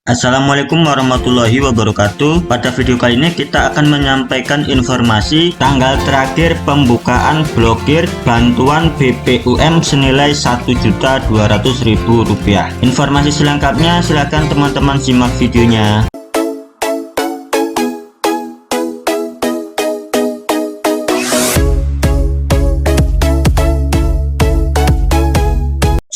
Assalamualaikum warahmatullahi wabarakatuh. Pada video kali ini kita akan menyampaikan informasi tanggal terakhir pembukaan blokir bantuan BPUM senilai Rp1.200.000. Informasi selengkapnya silakan teman-teman simak videonya.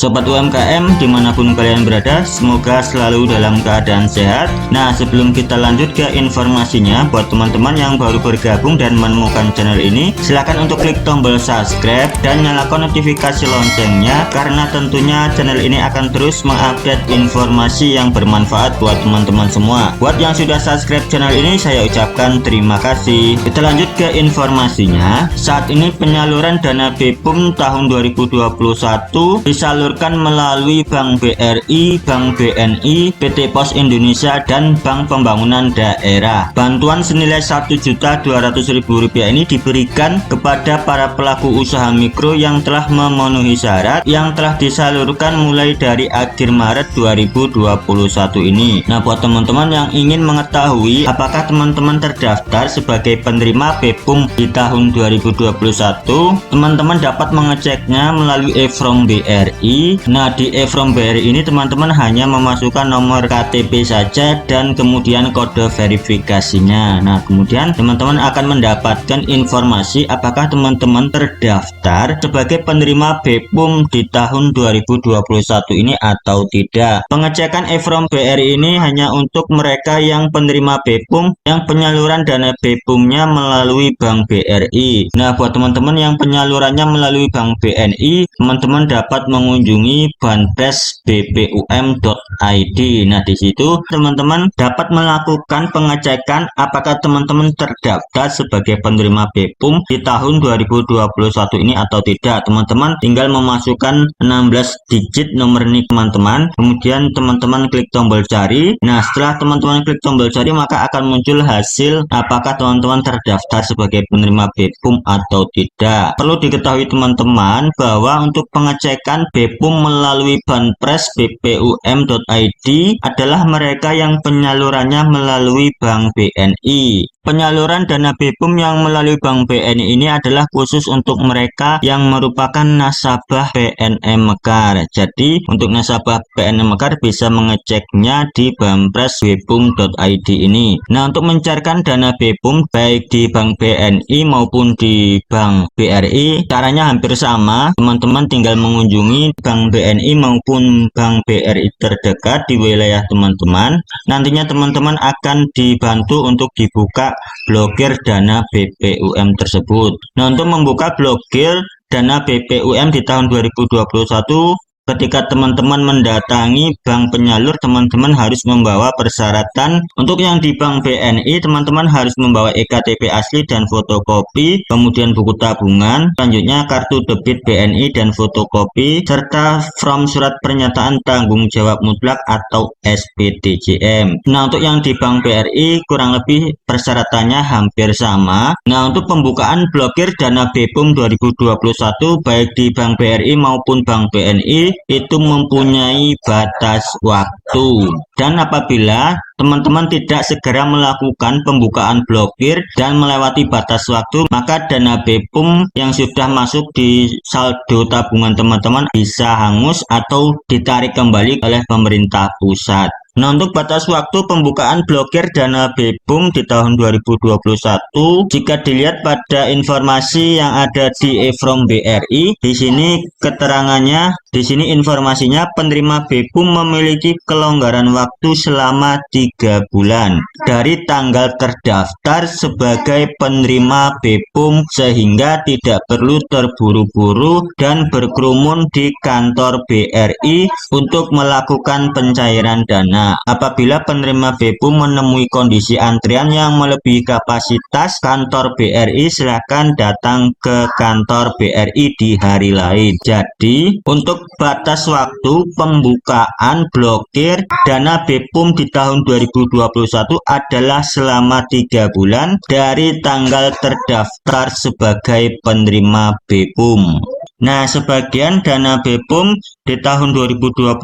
Sobat UMKM dimanapun kalian berada, semoga selalu dalam keadaan sehat. Nah, sebelum kita lanjut ke informasinya, buat teman-teman yang baru bergabung dan menemukan channel ini, silahkan untuk klik tombol subscribe dan nyalakan notifikasi loncengnya, karena tentunya channel ini akan terus mengupdate informasi yang bermanfaat buat teman-teman semua. Buat yang sudah subscribe channel ini, saya ucapkan terima kasih. Kita lanjut ke informasinya. Saat ini penyaluran dana BPUM tahun 2021 disalurkan melalui Bank BRI, Bank BNI, PT Pos Indonesia, dan Bank Pembangunan Daerah. Bantuan senilai Rp1.200.000 ini diberikan kepada para pelaku usaha mikro yang telah memenuhi syarat yang telah disalurkan mulai dari akhir Maret 2021 ini. Nah, buat teman-teman yang ingin mengetahui apakah teman-teman terdaftar sebagai penerima BPUM di tahun 2021, teman-teman dapat mengeceknya melalui e-from BRI. Nah, di e-from BRI ini teman-teman hanya memasukkan nomor KTP saja dan kemudian kode verifikasinya. Nah, kemudian teman-teman akan mendapatkan informasi apakah teman-teman terdaftar sebagai penerima BPUM di tahun 2021 ini atau tidak. Pengecekan e-from BRI ini hanya untuk mereka yang penerima BPUM yang penyaluran dana BPUM-nya melalui Bank BRI. Nah, buat teman-teman yang penyalurannya melalui Bank BNI, teman-teman dapat mengunjungi Banpres BPUM.id. Nah, di situ teman-teman dapat melakukan pengecekan apakah teman-teman terdaftar sebagai penerima BPUM di tahun 2021 ini atau tidak. Teman-teman tinggal memasukkan 16 digit nomor NIK teman-teman, kemudian teman-teman klik tombol cari. Nah, setelah teman-teman klik tombol cari, maka akan muncul hasil apakah teman-teman terdaftar sebagai penerima BPUM atau tidak. Perlu diketahui teman-teman bahwa untuk pengecekan BPUM melalui Banpres BPUM.id adalah mereka yang penyalurannya melalui Bank BNI. Penyaluran dana BPUM yang melalui Bank BNI ini adalah khusus untuk mereka yang merupakan nasabah PNM Mekar. Jadi untuk nasabah PNM Mekar bisa mengeceknya di Banpres BPUM.id ini. Nah, untuk mencairkan dana BPUM baik di Bank BNI maupun di Bank BRI, caranya hampir sama. Teman-teman tinggal mengunjungi Bank BNI maupun Bank BRI terdekat di wilayah teman-teman. Nantinya teman-teman akan dibantu untuk dibuka blokir dana BPUM tersebut. Nah, untuk membuka blokir dana BPUM di tahun 2021, ketika teman-teman mendatangi bank penyalur, teman-teman harus membawa persyaratan. Untuk yang di Bank BNI, teman-teman harus membawa EKTP asli dan fotokopi, kemudian buku tabungan, selanjutnya kartu debit BNI dan fotokopi, serta from surat pernyataan tanggung jawab mutlak atau SPTJM. Nah, untuk yang di Bank BRI kurang lebih persyaratannya hampir sama. Nah, untuk pembukaan blokir dana BPUM 2021 baik di Bank BRI maupun Bank BNI itu mempunyai batas waktu, dan apabila teman-teman tidak segera melakukan pembukaan blokir dan melewati batas waktu, maka dana BPUM yang sudah masuk di saldo tabungan teman-teman bisa hangus atau ditarik kembali oleh pemerintah pusat. Nah, untuk batas waktu pembukaan blokir dana BPUM di tahun 2021, jika dilihat pada informasi yang ada di e-from BRI, di sini keterangannya, di sini informasinya penerima BPUM memiliki kelonggaran waktu selama 3 bulan dari tanggal terdaftar sebagai penerima BPUM, sehingga tidak perlu terburu-buru dan berkerumun di kantor BRI untuk melakukan pencairan dana. Apabila penerima BPUM menemui kondisi antrian yang melebihi kapasitas kantor BRI, silakan datang ke kantor BRI di hari lain. Jadi, untuk batas waktu pembukaan blokir dana BPUM di tahun 2021 adalah selama 3 bulan dari tanggal terdaftar sebagai penerima BPUM. Nah, sebagian dana BEPUM di tahun 2021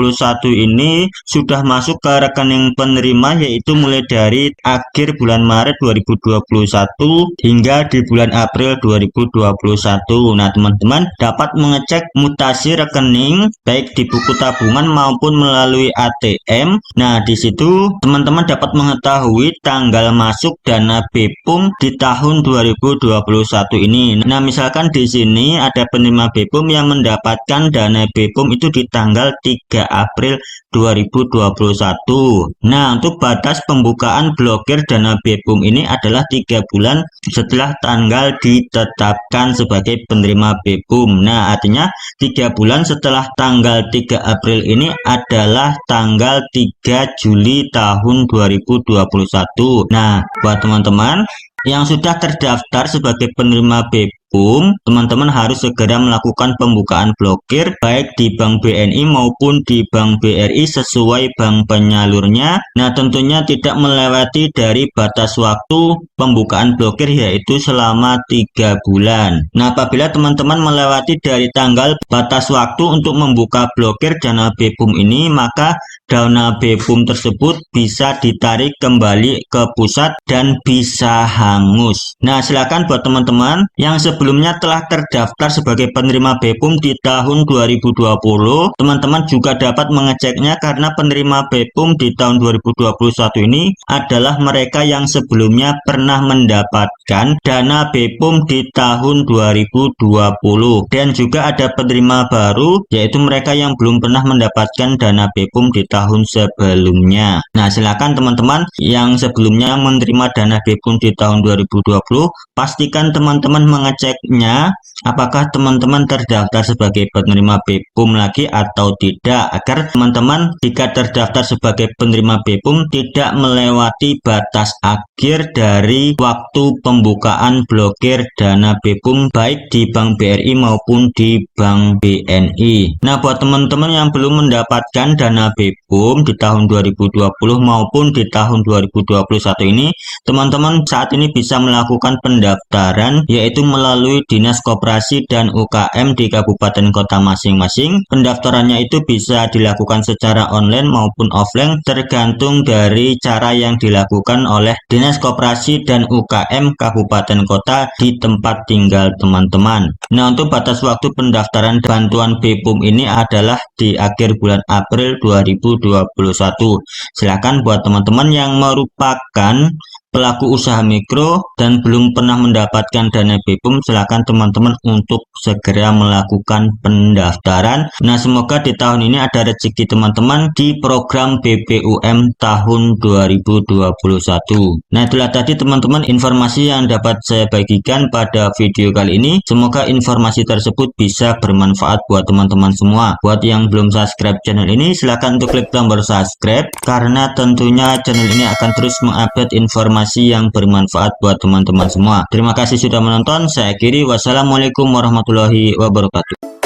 ini sudah masuk ke rekening penerima, yaitu mulai dari akhir bulan Maret 2021 hingga di bulan April 2021. Nah, teman-teman dapat mengecek mutasi rekening baik di buku tabungan maupun melalui ATM. Nah, di situ teman-teman dapat mengetahui tanggal masuk dana BEPUM di tahun 2021 ini. Nah, misalkan di sini ada penerima BEPUM yang mendapatkan dana BEPUM itu di tanggal 3 April 2021. Nah, untuk batas pembukaan blokir dana BEPUM ini adalah 3 bulan setelah tanggal ditetapkan sebagai penerima BEPUM. Nah, artinya 3 bulan setelah tanggal 3 April ini adalah tanggal 3 Juli tahun 2021. Nah, buat teman-teman yang sudah terdaftar sebagai penerima BEPUM, teman-teman harus segera melakukan pembukaan blokir baik di Bank BNI maupun di Bank BRI sesuai bank penyalurnya. Nah, tentunya tidak melewati dari batas waktu pembukaan blokir, yaitu selama 3 bulan. Nah, apabila teman-teman melewati dari tanggal batas waktu untuk membuka blokir dana BEPUM ini, maka dana BEPUM tersebut bisa ditarik kembali ke pusat dan bisa hangus. Nah, silakan buat teman-teman yang sebelumnya telah terdaftar sebagai penerima BEPUM di tahun 2020, teman-teman juga dapat mengeceknya karena penerima BEPUM di tahun 2021 ini adalah mereka yang sebelumnya pernah mendapatkan dana BEPUM di tahun 2020, dan juga ada penerima baru yaitu mereka yang belum pernah mendapatkan dana BEPUM di tahun sebelumnya. Nah, silakan teman-teman yang sebelumnya menerima dana BEPUM di tahun 2020, pastikan teman-teman mengeceknya apakah teman-teman terdaftar sebagai penerima BEPUM lagi atau tidak, agar teman-teman jika terdaftar sebagai penerima BEPUM tidak melewati batas akhir dari waktu pembukaan blokir dana BEPUM baik di Bank BRI maupun di Bank BNI. Nah, buat teman-teman yang belum mendapatkan dana BEPUM di tahun 2020 maupun di tahun 2021 ini, teman-teman saat ini bisa melakukan pendaftaran yaitu melalui Dinas Koperasi dan UKM di kabupaten kota masing-masing. Pendaftarannya itu bisa dilakukan secara online maupun offline tergantung dari cara yang dilakukan oleh Dinas Koperasi dan UKM kabupaten kota di tempat tinggal teman-teman. Nah, untuk batas waktu pendaftaran bantuan BEPUM ini adalah di akhir bulan April 2021. Silakan buat teman-teman yang merupakan pelaku usaha mikro dan belum pernah mendapatkan dana BEPUM, silakan teman-teman untuk segera melakukan pendaftaran. Nah, semoga di tahun ini ada rezeki teman-teman di program BPUM tahun 2021. Nah, itulah tadi teman-teman informasi yang dapat saya bagikan pada video kali ini. Semoga informasi tersebut bisa bermanfaat buat teman-teman semua. Buat yang belum subscribe channel ini, silakan untuk klik tombol subscribe karena tentunya channel ini akan terus mengupdate informasi yang bermanfaat buat teman-teman semua. Terima kasih sudah menonton. Saya akhiri. Wassalamualaikum warahmatullahi wabarakatuh.